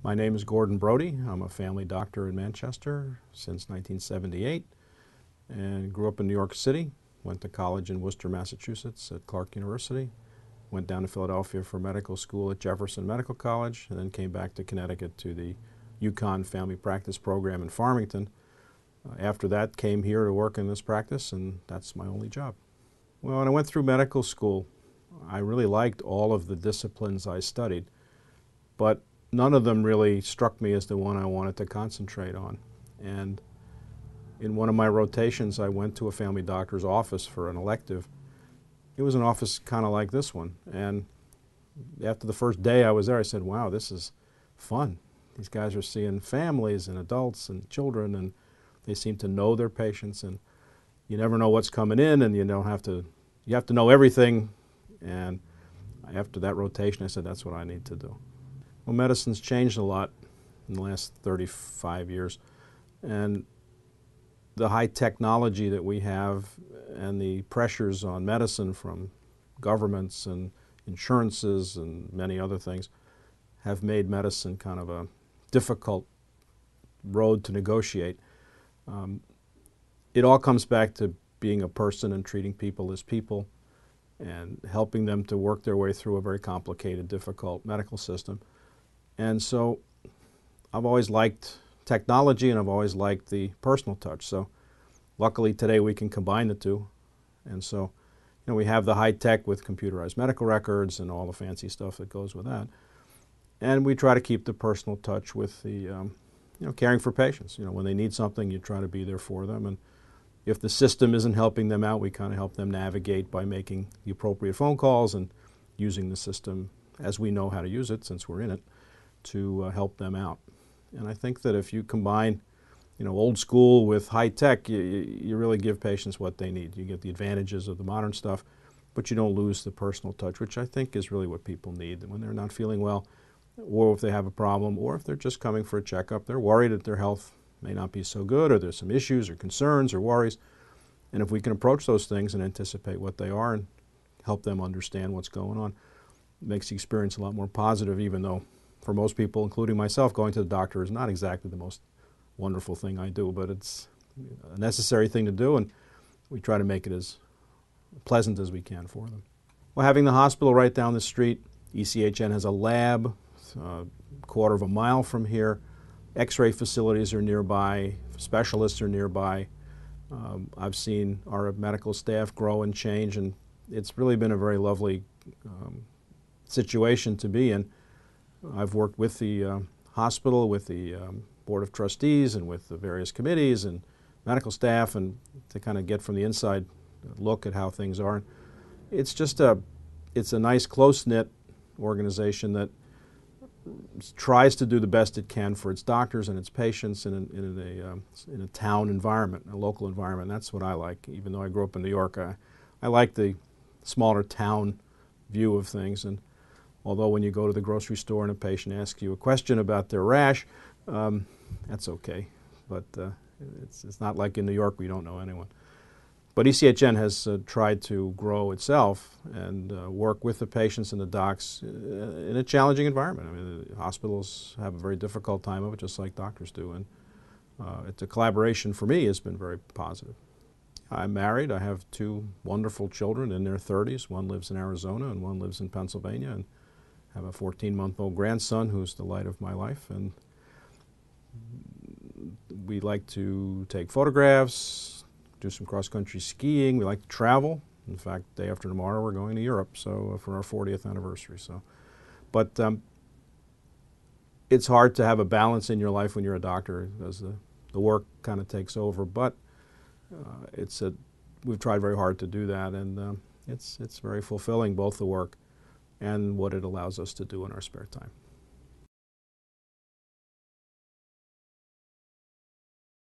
My name is Brodie. I'm a family doctor in Manchester since 1978 and grew up in New York City. Went to college in Worcester, Massachusetts at Clark University. Went down to Philadelphia for medical school at Jefferson Medical College, and then came back to Connecticut to the UConn Family Practice Program in Farmington. After that, came here to work in this practice, and that's my only job. Well, when I went through medical school, I really liked all of the disciplines I studied, but none of them really struck me as the one I wanted to concentrate on. And in one of my rotations, I went to a family doctor's office for an elective. It was an office kind of like this one. And after the first day I was there, I said, wow, this is fun. These guys are seeing families and adults and children, and they seem to know their patients, and you never know what's coming in, and you have to know everything. And after that rotation, I said, that's what I need to do. Well, medicine's changed a lot in the last 35 years, and the high technology that we have and the pressures on medicine from governments and insurances and many other things have made medicine kind of a difficult road to negotiate. It all comes back to being a person and treating people as people and helping them to work their way through a very complicated, difficult medical system. And so I've always liked technology, and I've always liked the personal touch. So luckily today we can combine the two. And so we have the high tech with computerized medical records and all the fancy stuff that goes with that. And we try to keep the personal touch with the caring for patients. When they need something, you try to be there for them. And if the system isn't helping them out, we kind of help them navigate by making the appropriate phone calls and using the system as we know how to use it, since we're in it, to help them out. And I think that if you combine old school with high tech, you really give patients what they need. You get the advantages of the modern stuff, but you don't lose the personal touch, which I think is really what people need when they're not feeling well, or if they have a problem, or if they're just coming for a checkup. They're worried that their health may not be so good, or there's some issues or concerns or worries. And if we can approach those things and anticipate what they are and help them understand what's going on, it makes the experience a lot more positive, even though for most people, including myself, going to the doctor is not exactly the most wonderful thing I do, but it's a necessary thing to do, and we try to make it as pleasant as we can for them. Well, having the hospital right down the street, ECHN has a lab a quarter of a mile from here. X-ray facilities are nearby, specialists are nearby. I've seen our medical staff grow and change, and it's really been a very lovely situation to be in. I've worked with the hospital, with the Board of Trustees, and with the various committees and medical staff, and to kind of get from the inside look at how things are. It's a nice, close-knit organization that tries to do the best it can for its doctors and its patients in a town environment, a local environment. That's what I like. Even though I grew up in New York, I like the smaller town view of things. And although when you go to the grocery store and a patient asks you a question about their rash, that's okay. But it's not like in New York we don't know anyone. But ECHN has tried to grow itself and work with the patients and the docs in a challenging environment. I mean, the hospitals have a very difficult time of it, just like doctors do. And it's a collaboration for me has been very positive. I'm married. I have two wonderful children in their 30s. One lives in Arizona and one lives in Pennsylvania. And I have a 14-month-old grandson who's the light of my life. And we like to take photographs, do some cross-country skiing. We like to travel. In fact, day after tomorrow we're going to Europe, so for our 40th anniversary. But it's hard to have a balance in your life when you're a doctor, because the work kind of takes over. But we've tried very hard to do that, and it's very fulfilling, both the work and what it allows us to do in our spare time.